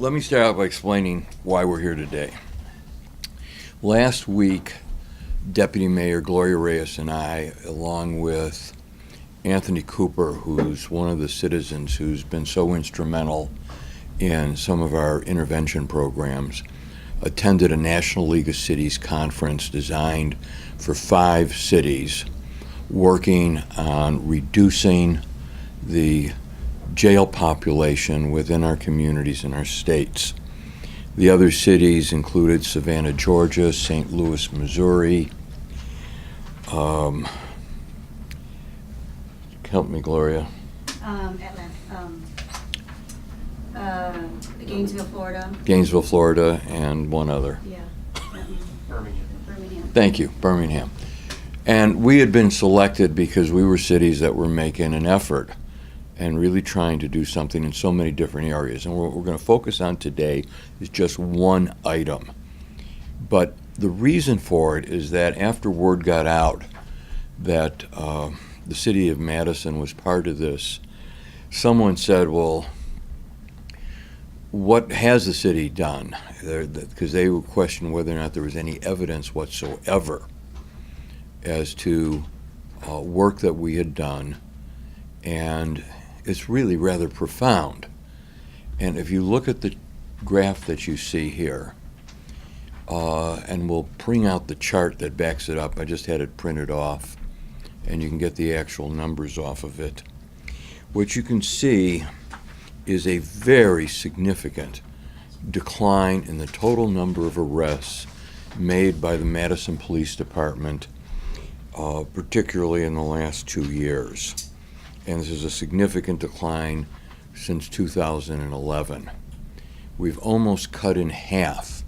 let me start out by explaining why we're here today. Last week, Deputy Mayor Gloria Reyes and I, along with Anthony Cooper, who's one of the citizens who's been so instrumental in some of our intervention programs, attended a National League of Cities conference designed for 5 cities working on reducing the jail population within our communities and our states. The other cities included Savannah, Georgia, St. Louis, Missouri. Help me, Gloria. Gainesville, Florida. Gainesville, Florida, and one other. Yeah. Birmingham. Thank you, Birmingham. And we had been selected because we were cities that were making an effort and really trying to do something in so many different areas. And what we're going to focus on today is just one item. But the reason for it is that after word got out that the city of Madison was part of this, someone said, well, what has the city done? Because they would question whether or not there was any evidence whatsoever as to work that we had done. And it's really rather profound. And if you look at the graph that you see here, and we'll bring out the chart that backs it up. I just had it printed off, and you can get the actual numbers off of it. What you can see is a very significant decline in the total number of arrests made by the Madison Police Department, particularly in the last 2 years. And this is a significant decline since 2011. We've almost cut in half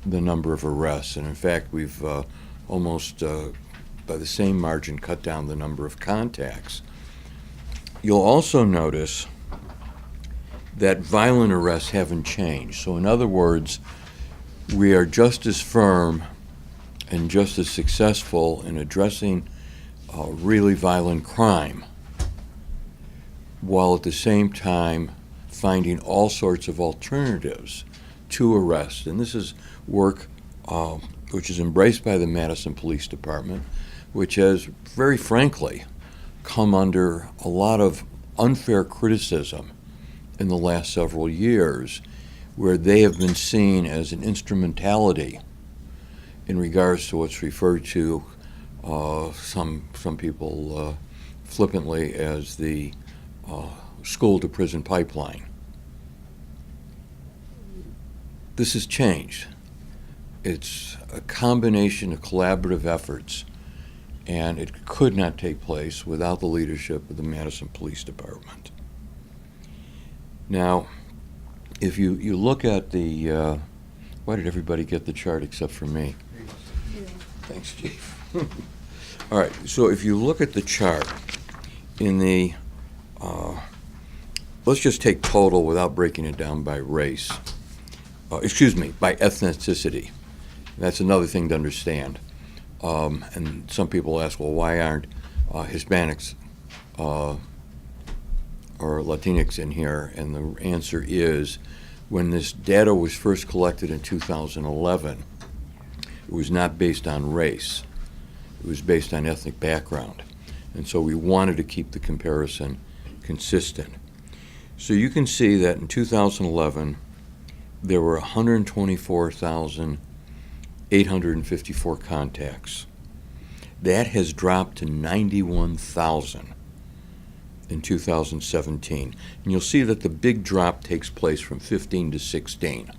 the number of arrests, and in fact, we've almost, by the same margin, cut down the number of contacts. You'll also notice that violent arrests haven't changed. So in other words, we are just as firm and just as successful in addressing really violent crime, while at the same time finding all sorts of alternatives to arrest. And this is work which is embraced by the Madison Police Department, which has, very frankly, come under a lot of unfair criticism in the last several years, where they have been seen as an instrumentality in regards to what's referred to, some people flippantly, as the school-to-prison pipeline. This has changed. It's a combination of collaborative efforts, and it could not take place without the leadership of the Madison Police Department. Now, if you look at the, why did everybody get the chart except for me? Thanks, Chief. All right, so if you look at the chart in the, let's just take total without breaking it down by race. By ethnicity. That's another thing to understand. And some people ask, well, why aren't Hispanics or Latinx in here? And the answer is, when this data was first collected in 2011, it was not based on race. It was based on ethnic background. And so we wanted to keep the comparison consistent. So you can see that in 2011, there were 124,854 contacts. That has dropped to 91,000 in 2017. And you'll see that the big drop takes place from 15 to 16.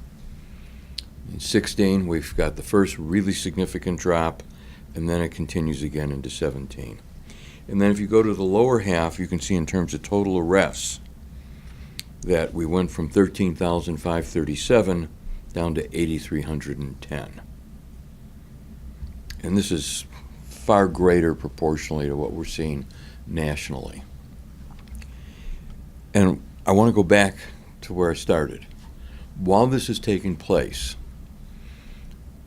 In 16, we've got the first really significant drop, and then it continues again into 17. And then if you go to the lower half, you can see in terms of total arrests that we went from 13,537 down to 8,310. And this is far greater proportionally to what we're seeing nationally. And I want to go back to where I started. While this is taking place,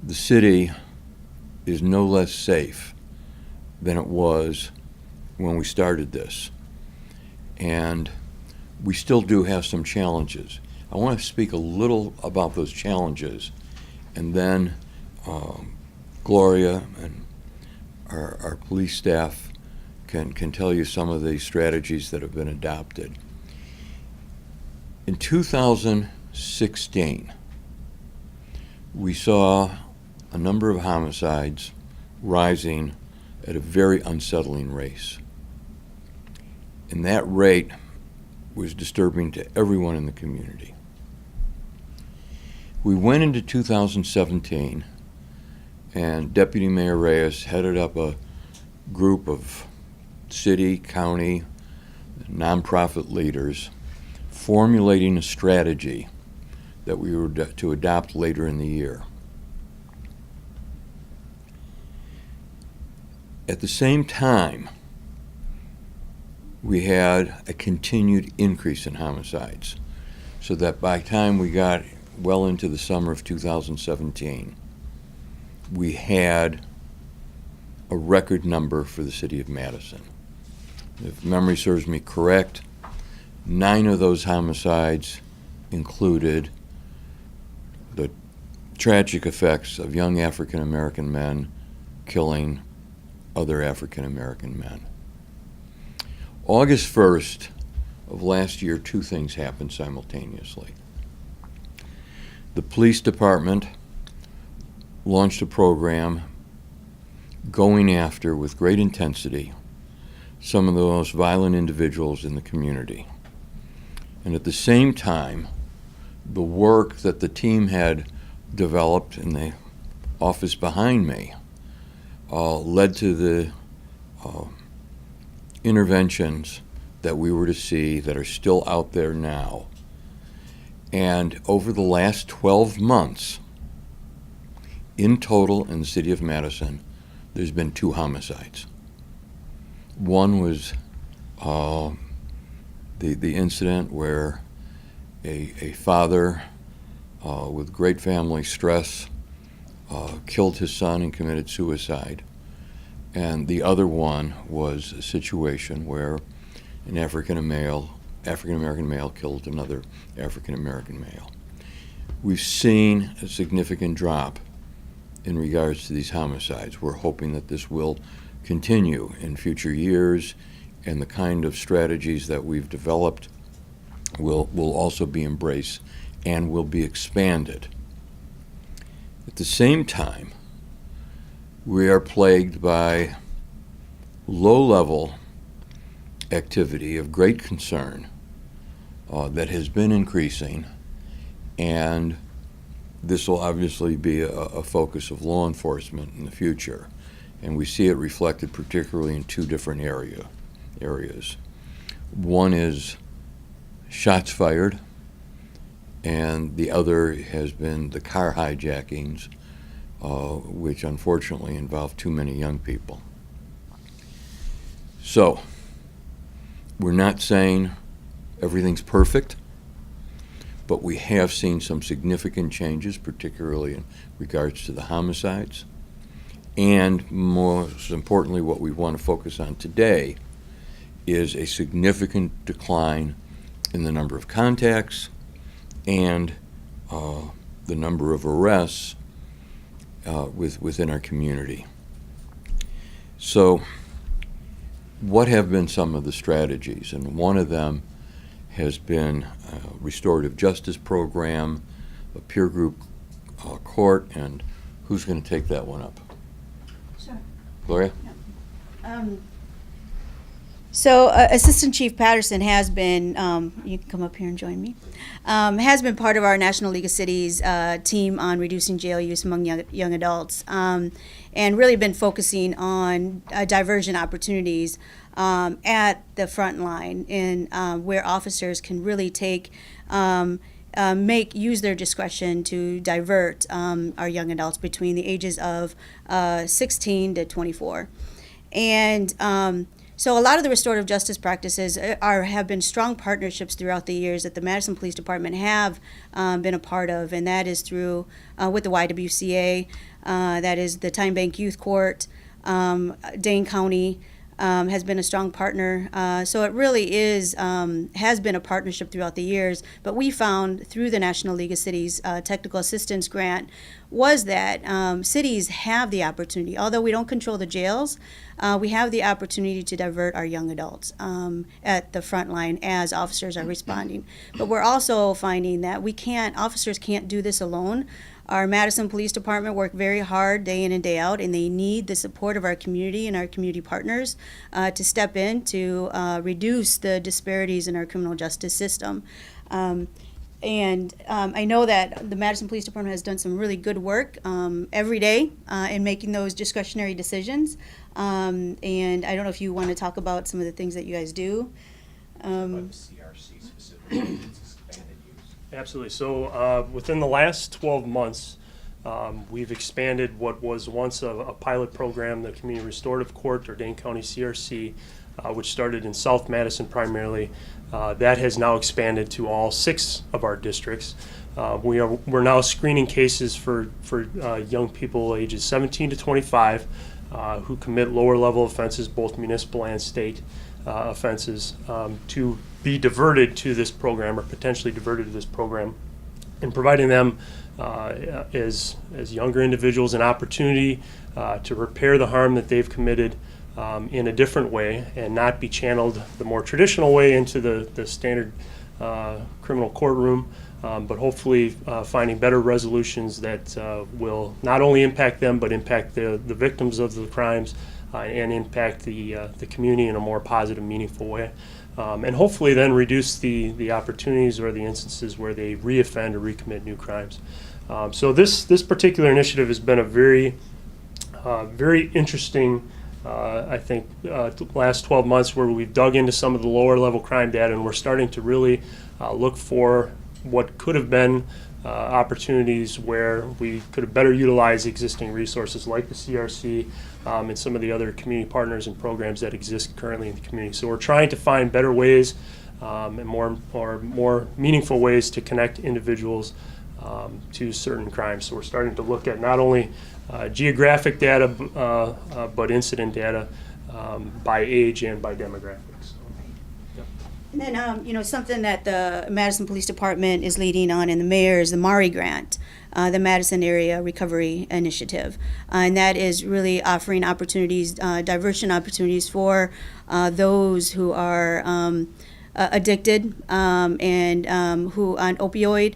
the city is no less safe than it was when we started this. And we still do have some challenges. I want to speak a little about those challenges, and then Gloria and our police staff can tell you some of the strategies that have been adopted. In 2016, we saw a number of homicides rising at a very unsettling rate. And that rate was disturbing to everyone in the community. We went into 2017, and Deputy Mayor Reyes headed up a group of city, county, nonprofit leaders formulating a strategy that we were to adopt later in the year. At the same time, we had a continued increase in homicides, so that by the time we got well into the summer of 2017, we had a record number for the city of Madison. If memory serves me correct, 9 of those homicides included the tragic effects of young African American men killing other African American men. August 1st of last year, 2 things happened simultaneously. The police department launched a program going after, with great intensity, some of the most violent individuals in the community. And at the same time, the work that the team had developed in the office behind me led to the interventions that we were to see that are still out there now. And over the last 12 months, in total in the city of Madison, there's been 2 homicides. One was the incident where a father with great family stress killed his son and committed suicide. And the other one was a situation where an African American male killed another African American male. We've seen a significant drop in regards to these homicides. We're hoping that this will continue in future years, and the kind of strategies that we've developed will also be embraced and will be expanded. At the same time, we are plagued by low-level activity of great concern that has been increasing, and this will obviously be a focus of law enforcement in the future. And we see it reflected particularly in 2 different areas. One is shots fired, and the other has been the car hijackings, which unfortunately involve too many young people. So, we're not saying everything's perfect, but we have seen some significant changes, particularly in regards to the homicides. And most importantly, what we want to focus on today is a significant decline in the number of contacts and the number of arrests within our community. So, what have been some of the strategies? And one of them has been a restorative justice program, a peer group court, and who's going to take that one up? Sure. Gloria? Yeah. So Assistant Chief Patterson has been, you can come up here and join me, has been part of our National League of Cities team on reducing jail use among young adults, and really been focusing on diversion opportunities at the front line, in where officers can really take, use their discretion to divert our young adults between the ages of 16 to 24. And so a lot of the restorative justice practices have been strong partnerships throughout the years that the Madison Police Department have been a part of, and that is through with the YWCA, that is the Time Bank Youth Court, Dane County, has been a strong partner. So it really is has been a partnership throughout the years. But we found through the National League of Cities Technical Assistance Grant was that cities have the opportunity, although we don't control the jails, we have the opportunity to divert our young adults at the front line as officers are responding. But we're also finding that officers can't do this alone. Our Madison Police Department work very hard day in and day out, and they need the support of our community and our community partners to step in to reduce the disparities in our criminal justice system. I know that the Madison Police Department has done some really good work every day in making those discretionary decisions. And I don't know if you want to talk about some of the things that you guys do. About the CRC specifically, its expanded use. Absolutely. So within the last 12 months, we've expanded what was once a pilot program, the Community Restorative Court, or Dane County CRC, which started in South Madison primarily. That has now expanded to all 6 of our districts. We're now screening cases for young people ages 17 to 25 who commit lower level offenses, both municipal and state offenses, to be diverted to this program or potentially diverted to this program, and providing them as younger individuals an opportunity to repair the harm that they've committed in a different way and not be channeled the more traditional way into the standard criminal courtroom, but hopefully finding better resolutions that will not only impact them but impact the victims of the crimes and impact the community in a more positive, meaningful way. And hopefully then reduce the opportunities or the instances where they reoffend or recommit new crimes. So this particular initiative has been a very interesting, I think, last 12 months, where we've dug into some of the lower level crime data, and we're starting to really look for what could have been opportunities where we could have better utilized existing resources like the CRC and some of the other community partners and programs that exist currently in the community. So we're trying to find better ways and more meaningful ways to connect individuals to certain crimes. So we're starting to look at not only geographic data but incident data by age and by demographics. And then, something that the Madison Police Department is leading on, and the mayor, is the MARI grant, the Madison Area Recovery Initiative. And that is really offering opportunities, diversion opportunities for those who are addicted and who on opioid.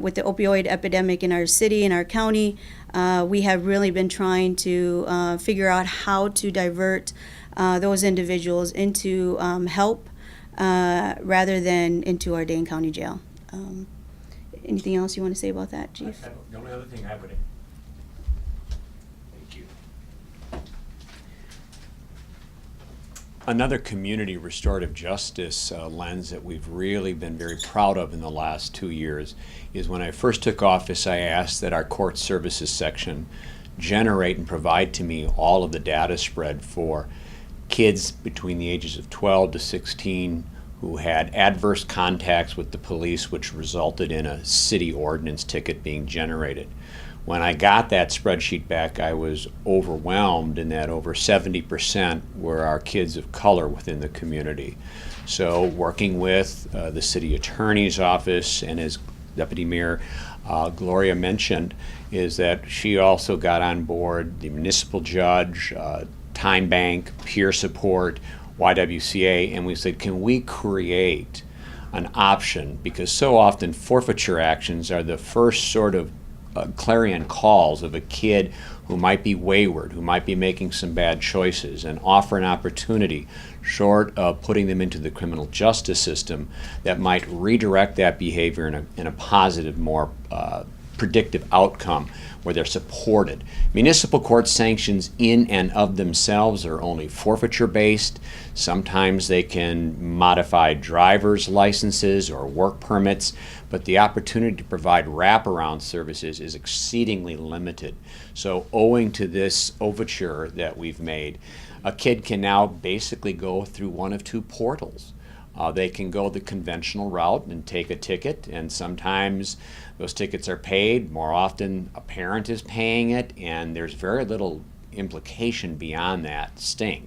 With the opioid epidemic in our city and our county, we have really been trying to figure out how to divert those individuals into help rather than into our Dane County Jail. Anything else you want to say about that, Chief? The only other thing I would... Thank you. Another community restorative justice lens that we've really been very proud of in the last 2 years is when I first took office, I asked that our court services section generate and provide to me all of the data spread for kids between the ages of 12 to 16 who had adverse contacts with the police, which resulted in a city ordinance ticket being generated. When I got that spreadsheet back, I was overwhelmed in that over 70% were our kids of color within the community. So working with the city attorney's office, and as Deputy Mayor Gloria mentioned, is that she also got on board the municipal judge, Time Bank, peer support, YWCA, and we said, can we create an option? Because so often forfeiture actions are the first sort of clarion calls of a kid who might be wayward, who might be making some bad choices, and offer an opportunity short of putting them into the criminal justice system that might redirect that behavior in a positive, more predictive outcome where they're supported. Municipal court sanctions in and of themselves are only forfeiture based. Sometimes they can modify driver's licenses or work permits, but the opportunity to provide wraparound services is exceedingly limited. So owing to this overture that we've made, a kid can now basically go through one of 2 portals. They can go the conventional route and take a ticket, and sometimes those tickets are paid. More often a parent is paying it, and there's very little implication beyond that sting.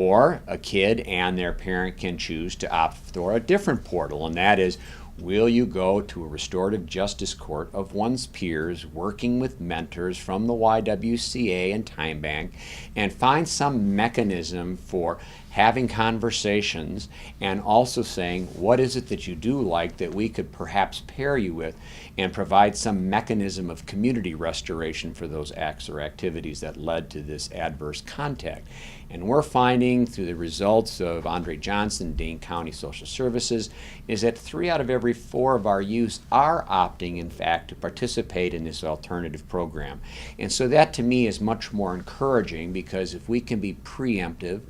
Or a kid and their parent can choose to opt for a different portal, and that is, will you go to a restorative justice court of one's peers working with mentors from the YWCA and Time Bank and find some mechanism for having conversations and also saying, what is it that you do like that we could perhaps pair you with, and provide some mechanism of community restoration for those acts or activities that led to this adverse contact. And we're finding through the results of Andre Johnson, Dane County Social Services, is that 3 out of every 4 of our youth are opting, in fact, to participate in this alternative program. And so that to me is much more encouraging, because if we can be preemptive,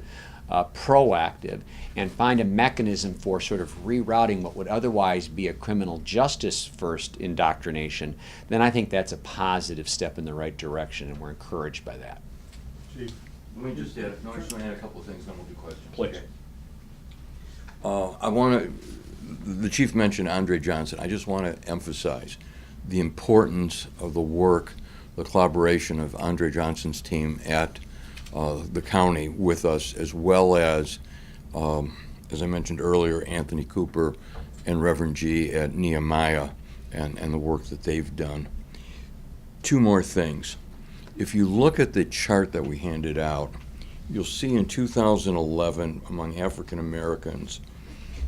proactive, and find a mechanism for sort of rerouting what would otherwise be a criminal justice first indoctrination, then I think that's a positive step in the right direction, and we're encouraged by that. Chief, let me just add, I just want to add a couple of things, then we'll do questions. Please. Okay. I want to, the chief mentioned Andre Johnson. I just want to emphasize the importance of the work, the collaboration of Andre Johnson's team at the county with us, as well as I mentioned earlier, Anthony Cooper and Reverend G at Nehemiah, and the work that they've done. 2 more things. If you look at the chart that we handed out, you'll see in 2011 among African Americans,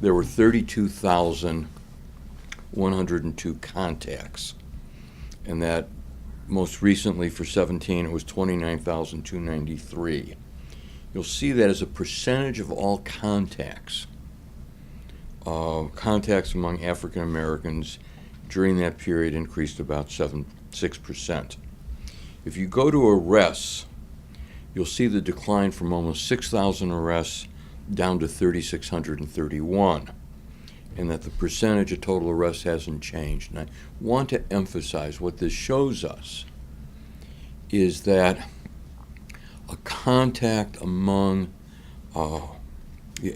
there were 32,102 contacts, and that most recently for 17 it was 29,293. You'll see that as a percentage of all contacts, contacts among African Americans during that period increased about 6%. If you go to arrests, you'll see the decline from almost 6,000 arrests down to 3,631, and that the percentage of total arrests hasn't changed. And I want to emphasize what this shows us is that a contact among the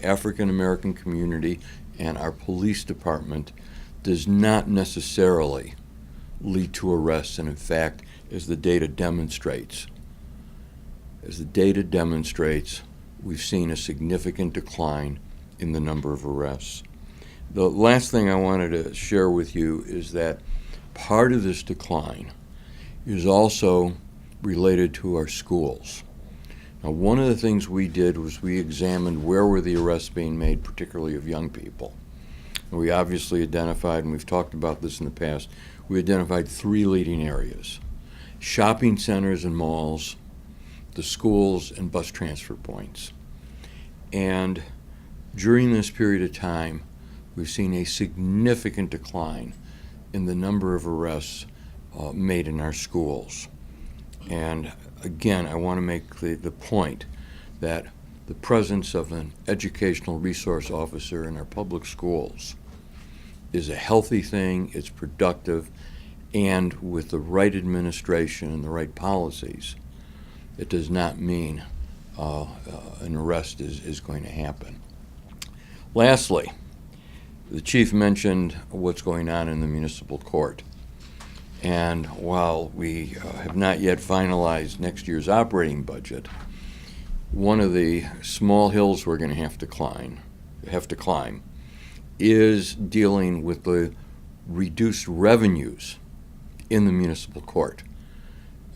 African American community and our police department does not necessarily lead to arrests, and in fact, as the data demonstrates, we've seen a significant decline in the number of arrests. The last thing I wanted to share with you is that part of this decline is also related to our schools. Now, one of the things we did was we examined where were the arrests being made, particularly of young people. And we obviously identified, and we've talked about this in the past, we identified 3 leading areas: shopping centers and malls, the schools, and bus transfer points. And during this period of time, we've seen a significant decline in the number of arrests made in our schools. And again, I want to make the point that the presence of an educational resource officer in our public schools is a healthy thing, it's productive, and with the right administration and the right policies, it does not mean an arrest is going to happen. Lastly, the chief mentioned what's going on in the municipal court. And while we have not yet finalized next year's operating budget, one of the small hills we're going to have to climb is dealing with the reduced revenues in the municipal court.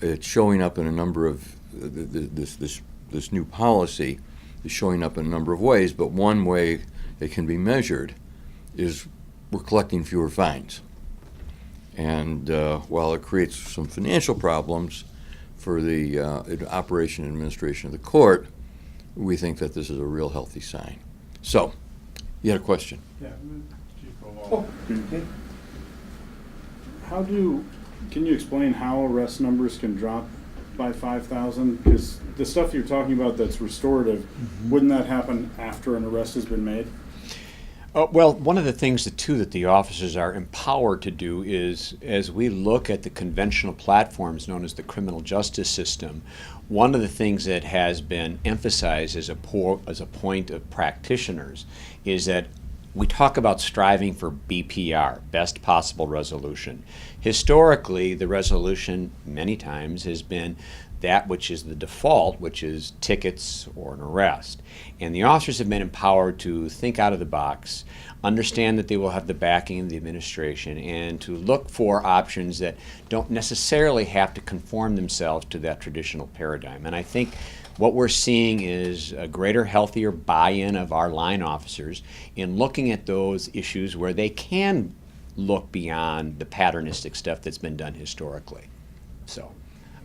It's showing up in a number of this new policy is showing up in a number of ways, but one way it can be measured is we're collecting fewer fines. And while it creates some financial problems for the operation and administration of the court, we think that this is a real healthy sign. So, you had a question? Yeah, Chief Koval. Can you explain how arrest numbers can drop by 5,000? Because the stuff you're talking about that's restorative, wouldn't that happen after an arrest has been made? Well, one of the things that the officers are empowered to do is, as we look at the conventional platforms known as the criminal justice system, one of the things that has been emphasized as a point of practitioners is that we talk about striving for BPR, best possible resolution. Historically, the resolution many times has been that which is the default, which is tickets or an arrest. And the officers have been empowered to think out of the box, understand that they will have the backing of the administration, and to look for options that don't necessarily have to conform themselves to that traditional paradigm. And I think what we're seeing is a greater, healthier buy-in of our line officers in looking at those issues where they can look beyond the patternistic stuff that's been done historically. So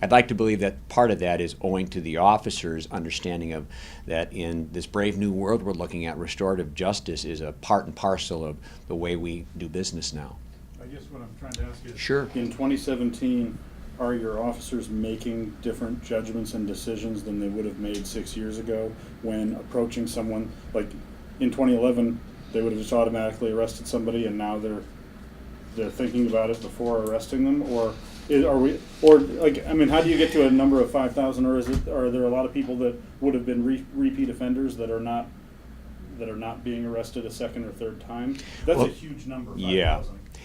I'd like to believe that part of that is owing to the officers' understanding of that in this brave new world we're looking at, restorative justice is a part and parcel of the way we do business now. I guess what I'm trying to ask is, Sure. in 2017, are your officers making different judgments and decisions than they would have made 6 years ago when approaching someone? Like in 2011, they would have just automatically arrested somebody, and now they're thinking about it before arresting them, or how do you get to a number of 5,000, or are there a lot of people that would have been repeat offenders that are not being arrested a second or third time? That's a huge number. 5,000. Yeah.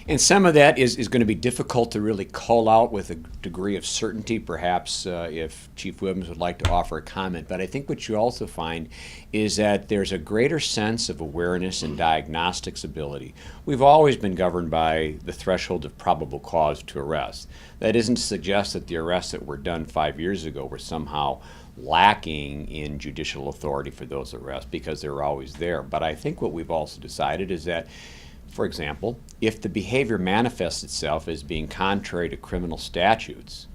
And some of that is going to be difficult to really call out with a degree of certainty, perhaps if Chief Williams would like to offer a comment. But I think what you also find is that there's a greater sense of awareness and diagnostics ability. We've always been governed by the threshold of probable cause to arrest. That isn't to suggest that the arrests that were done 5 years ago were somehow lacking in judicial authority for those arrests, because they were always there. But I think what we've also decided is that, for example, if the behavior manifests itself as being contrary to criminal statutes,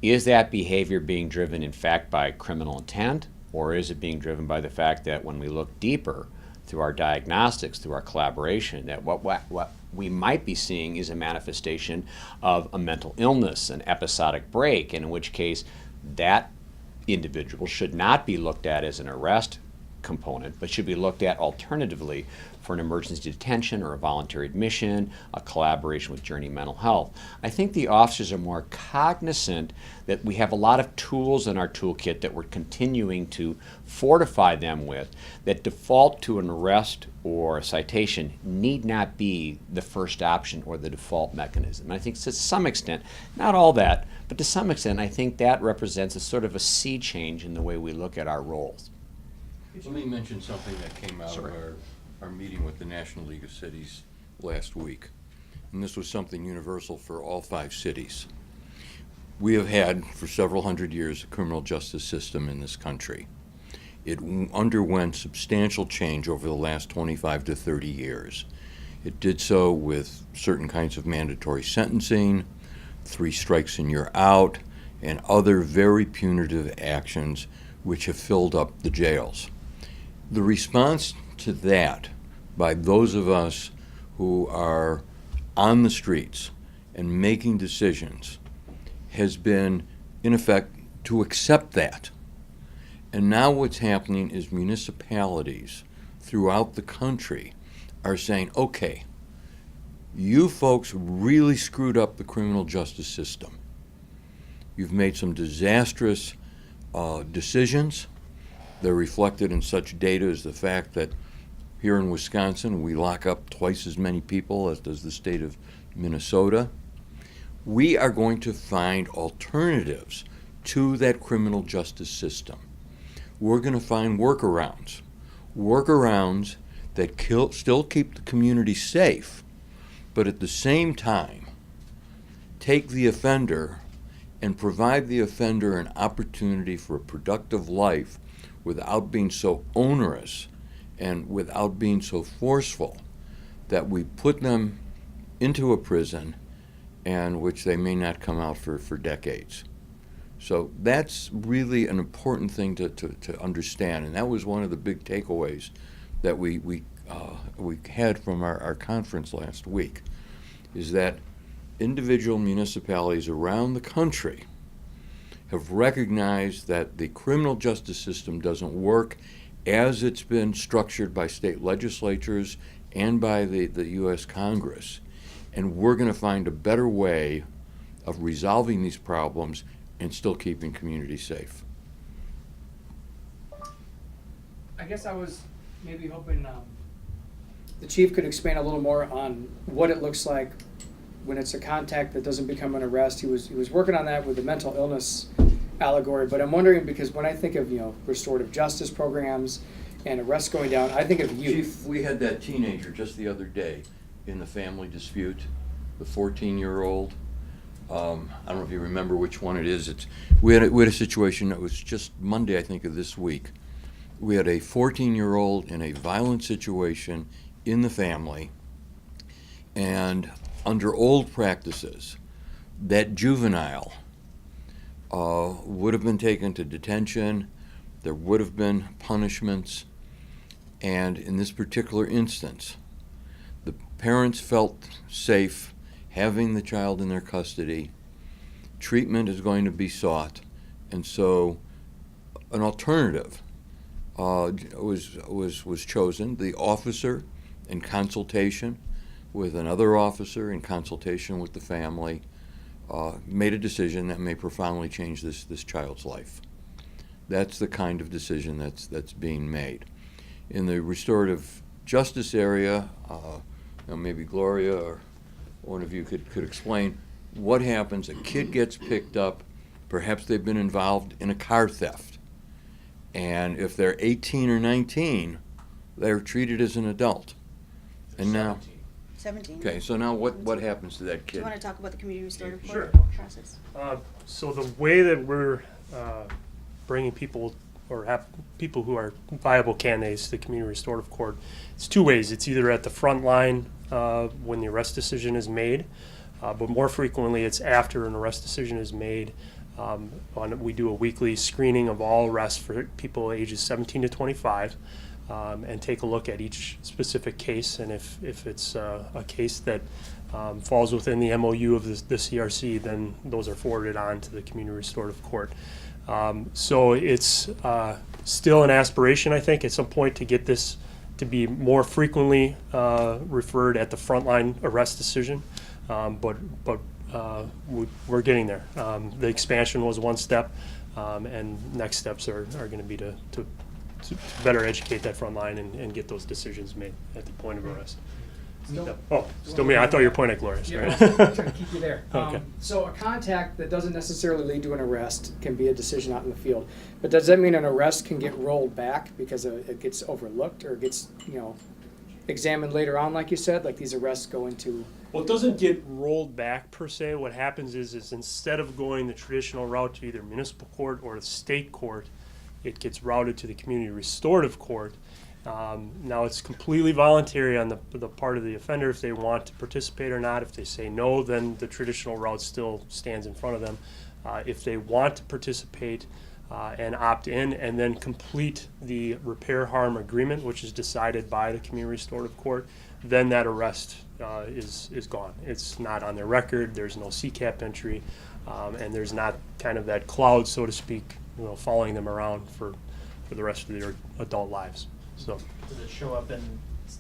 is that behavior being driven in fact by criminal intent, or is it being driven by the fact that when we look deeper through our diagnostics, through our collaboration, that what we might be seeing is a manifestation of a mental illness, an episodic break, and in which case that individual should not be looked at as an arrest component, but should be looked at alternatively for an emergency detention or a voluntary admission, a collaboration with Journey Mental Health. I think the officers are more cognizant that we have a lot of tools in our toolkit that we're continuing to fortify them with, that default to an arrest or a citation need not be the first option or the default mechanism. And I think to some extent, not all that, but to some extent, I think that represents a sort of a sea change in the way we look at our roles. Let me mention something that came out of our meeting with the National League of Cities last week. And this was something universal for all 5 cities. We have had, for several hundred years, a criminal justice system in this country. It underwent substantial change over the last 25 to 30 years. It did so with certain kinds of mandatory sentencing, 3 strikes and you're out, and other very punitive actions which have filled up the jails. The response to that by those of us who are on the streets and making decisions has been, in effect, to accept that. And now what's happening is municipalities throughout the country are saying, okay, you folks really screwed up the criminal justice system. You've made some disastrous decisions. They're reflected in such data as the fact that here in Wisconsin we lock up twice as many people as does the state of Minnesota. We are going to find alternatives to that criminal justice system. We're going to find workarounds that still keep the community safe, but at the same time take the offender and provide the offender an opportunity for a productive life without being so onerous and without being so forceful that we put them into a prison and which they may not come out for decades. So that's really an important thing to understand, and that was one of the big takeaways that we had from our conference last week, is that individual municipalities around the country have recognized that the criminal justice system doesn't work as it's been structured by state legislatures and by the U.S. Congress. And we're going to find a better way of resolving these problems and still keeping communities safe. I guess I was maybe hoping the chief could expand a little more on what it looks like when it's a contact that doesn't become an arrest. He was working on that with the mental illness allegory, but I'm wondering, because when I think of, restorative justice programs and arrests going down, I think of youth. Chief, we had that teenager just the other day in the family dispute, the 14-year-old. I don't know if you remember which one it is. We had a situation that was just Monday, I think, of this week. We had a 14-year-old in a violent situation in the family, and under old practices, that juvenile would have been taken to detention. There would have been punishments, and in this particular instance, the parents felt safe having the child in their custody. Treatment is going to be sought, and so an alternative was chosen. The officer, in consultation with another officer, in consultation with the family, made a decision that may profoundly change this child's life. That's the kind of decision that's being made. In the restorative justice area, maybe Gloria or one of you could explain what happens. A kid gets picked up, perhaps they've been involved in a car theft, and if they're 18 or 19, they're treated as an adult. And now, 17. okay, so now what happens to that Do kid? you want to talk about the community restorative Sure. court process? So the way that we're bringing people, or have people who are viable candidates to the community restorative court, it's two ways. It's either at the front line when the arrest decision is made, but more frequently it's after an arrest decision is made. We do a weekly screening of all arrests for people ages 17 to 25. And take a look at each specific case, and if it's a case that falls within the MOU of the CRC, then those are forwarded on to the community restorative court. So it's still an aspiration, I think, at some point to get this to be more frequently referred at the frontline arrest decision, but we're getting there. The expansion was one step, and next steps are going to be to better educate that front line and get those decisions made at the point of arrest. Still me. I thought you were pointing at Gloria. Sorry. Yeah, I'm trying to keep you there. Okay. So a contact that doesn't necessarily lead to an arrest can be a decision out in the field. But does that mean an arrest can get rolled back because it gets overlooked or gets, examined later on, like you said? Like these arrests go into... Well, it doesn't get rolled back per se. What happens is instead of going the traditional route to either municipal court or the state court, it gets routed to the community restorative court. Now it's completely voluntary on the part of the offender if they want to participate or not. If they say no, then the traditional route still stands in front of them. If they want to participate and opt in and then complete the repair harm agreement, which is decided by the community restorative court, then that arrest is gone. It's not on their record. There's no CCAP entry, and there's not kind of that cloud, so to speak, following them around for the rest of their adult lives. So does it show up in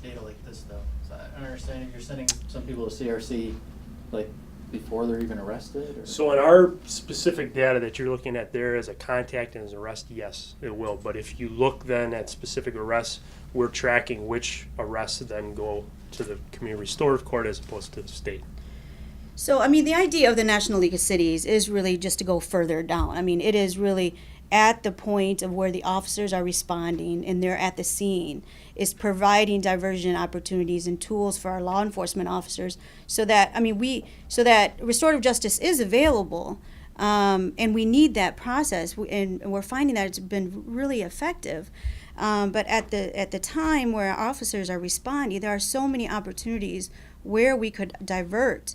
data like this though? So I understand if you're sending some people to CRC like before they're even arrested? Or? So in our specific data that you're looking at there as a contact and as an arrest, yes, it will. But if you look then at specific arrests, we're tracking which arrests then go to the community restorative court as opposed to the state. So, the idea of the National League of Cities is really just to go further down. It is really at the point of where the officers are responding and they're at the scene, is providing diversion opportunities and tools for our law enforcement officers so that, so that restorative justice is available, and we need that process, and we're finding that it's been really effective. But at the time where our officers are responding, there are so many opportunities where we could divert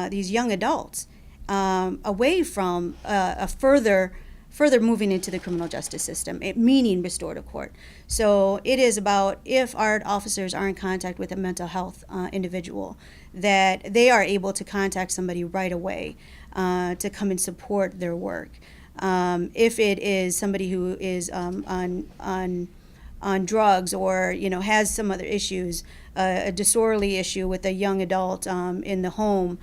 these young adults away from a further moving into the criminal justice system, meaning restorative court. So it is about, if our officers are in contact with a mental health individual, that they are able to contact somebody right away to come and support their work. If it is somebody who is on drugs or has some other issues, a disorderly issue with a young adult in the home,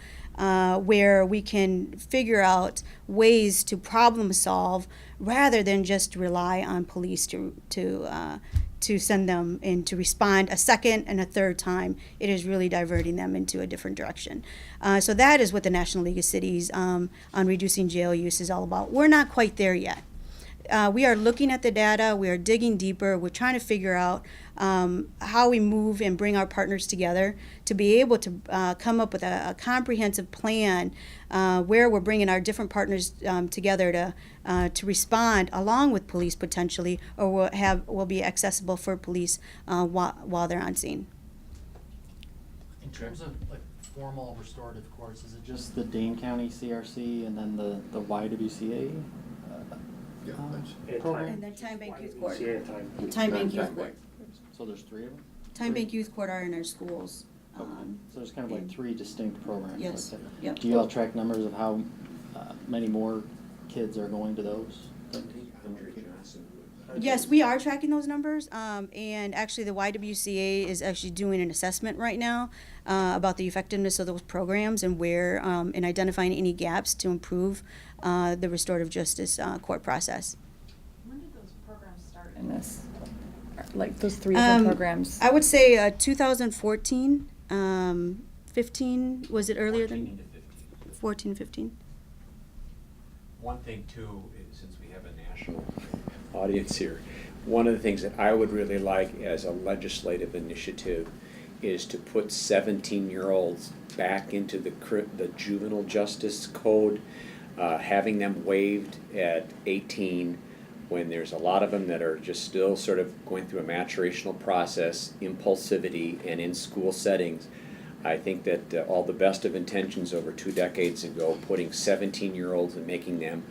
where we can figure out ways to problem solve rather than just rely on police to to send them in to respond a second and a third time, it is really diverting them into a different direction. So that is what the National League of Cities on reducing jail use is all about. We're not quite there yet. We are looking at the data, we are digging deeper, we're trying to figure out how we move and bring our partners together to be able to come up with a comprehensive plan where we're bringing our different partners together to respond along with police potentially, or will be accessible for police while they're on scene. In terms of like formal restorative courts, is it just the Dane County CRC and then the YWCA? Program? And then Time Bank Youth Court. Yeah, time. Time Bank Youth Court. So there's three of them? Time Bank Youth Court are in our schools. So there's kind of like three distinct programs. Yes, like that. yep. Do you all track numbers of how many more kids are going to those? Yes, we are tracking those numbers, and actually the YWCA is actually doing an assessment right now about the effectiveness of those programs and where, and identifying any gaps to improve the restorative justice court process. When did those programs start in this? Like those three different programs? I would say 2014, 15, was it earlier 14 than? into 15. 14, 15. One thing too, is since we have a national audience here, one of the things that I would really like as a legislative initiative is to put 17-year-olds back into the juvenile justice code, having them waived at 18 when there's a lot of them that are just still sort of going through a maturational process, impulsivity, and in school settings. I think that all the best of intentions over 2 decades ago, putting 17-year-olds and making them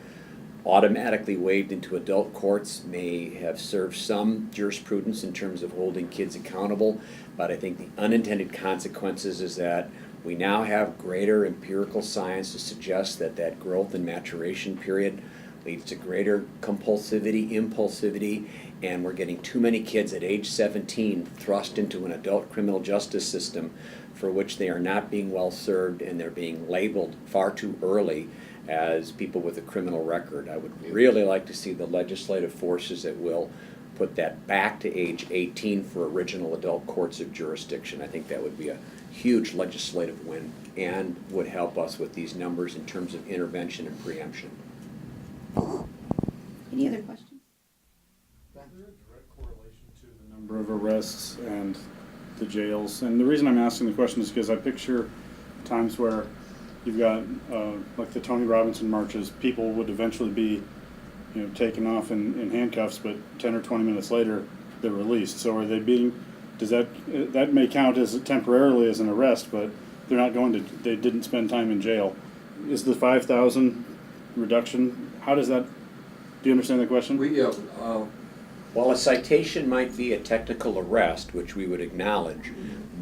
automatically waived into adult courts may have served some jurisprudence in terms of holding kids accountable, but I think the unintended consequences is that we now have greater empirical science to suggest that that growth and maturation period leads to greater compulsivity, impulsivity, and we're getting too many kids at age 17 thrust into an adult criminal justice system for which they are not being well served, and they're being labeled far too early as people with a criminal record. I would really like to see the legislative forces that will put that back to age 18 for original adult courts of jurisdiction. I think that would be a huge legislative win and would help us with these numbers in terms of intervention and preemption. Any other questions? Is there a direct correlation to the number of arrests and the jails? And the reason I'm asking the question is because I picture times where you've got, like the Tony Robinson marches, people would eventually be, taken off in handcuffs, but 10 or 20 minutes later, they're released. So are they being, that may count as temporarily as an arrest, but they're not they didn't spend time in jail. Is the 5,000 reduction, how does that, do you understand the question? While a citation might be a technical arrest, which we would acknowledge,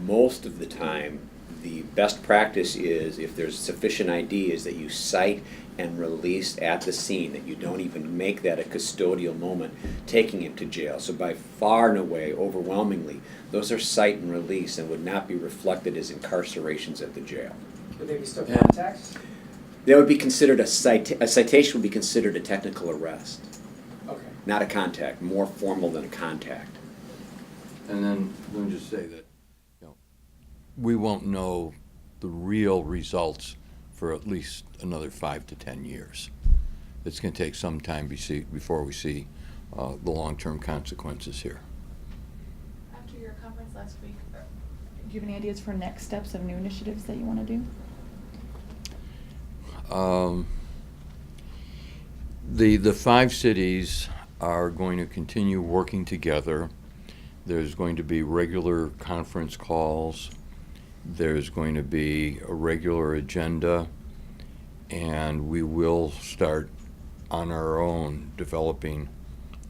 most of the time the best practice is, if there's sufficient ID, is that you cite and release at the scene, that you don't even make that a custodial moment, taking him to jail. So by far and away, overwhelmingly, those are cite and release and would not be reflected as incarcerations at the jail. Would they be still contacts? That would be considered a citation would be considered a technical arrest, Okay. not a contact, more formal than a contact. And then let me just say that, we won't know the real results for at least another 5 to 10 years. It's going to take some time before we see the long-term consequences here. After your conference last week, do you have any ideas for next steps of new initiatives that you want to do? The 5 cities are going to continue working together. There's going to be regular conference calls. There's going to be a regular agenda, and we will start on our own developing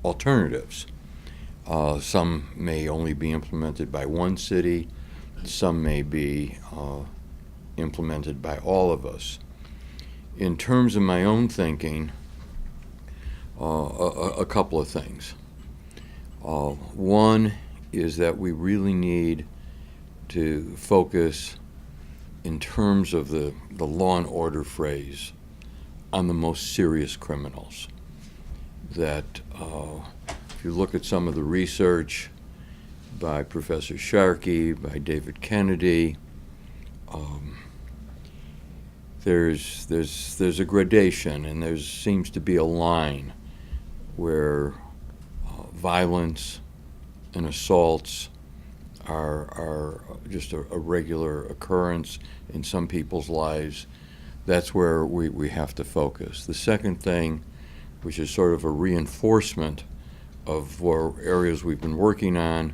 alternatives. Some may only be implemented by one city, some may be implemented by all of us. In terms of my own thinking, a couple of things. One is that we really need to focus in terms of the law and order phrase on the most serious criminals. That if you look at some of the research, by Professor Sharkey, by David Kennedy. There's a gradation, and there seems to be a line where violence and assaults are just a regular occurrence in some people's lives. That's where we have to focus. The second thing, which is sort of a reinforcement of areas we've been working on,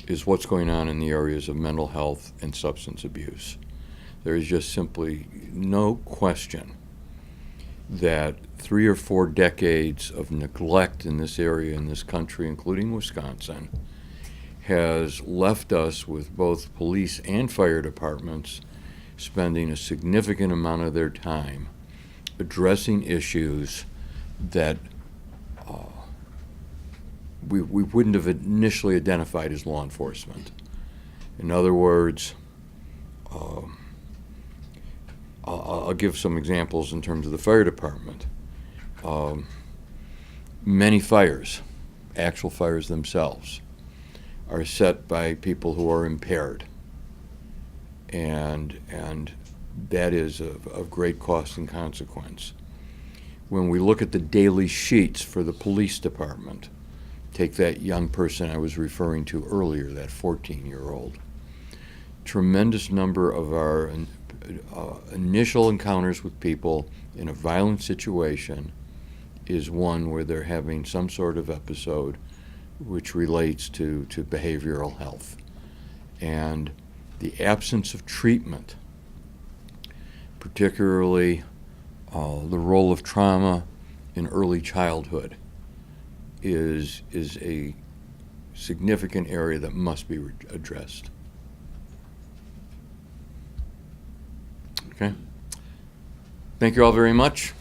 is what's going on in the areas of mental health and substance abuse. There is just simply no question that 3 or 4 decades of neglect in this area, in this country, including Wisconsin, has left us with both police and fire departments spending a significant amount of their time addressing issues that we wouldn't have initially identified as law enforcement. In other words, I'll give some examples in terms of the fire department. Many fires, actual fires themselves, are set by people who are impaired, and that is of great cost and consequence. When we look at the daily sheets for the police department, take that young person I was referring to earlier, that 14-year-old. Tremendous number of our initial encounters with people in a violent situation is one where they're having some sort of episode which relates to behavioral health. And the absence of treatment, particularly the role of trauma in early childhood, is a significant area that must be addressed. Okay. Thank you all very much.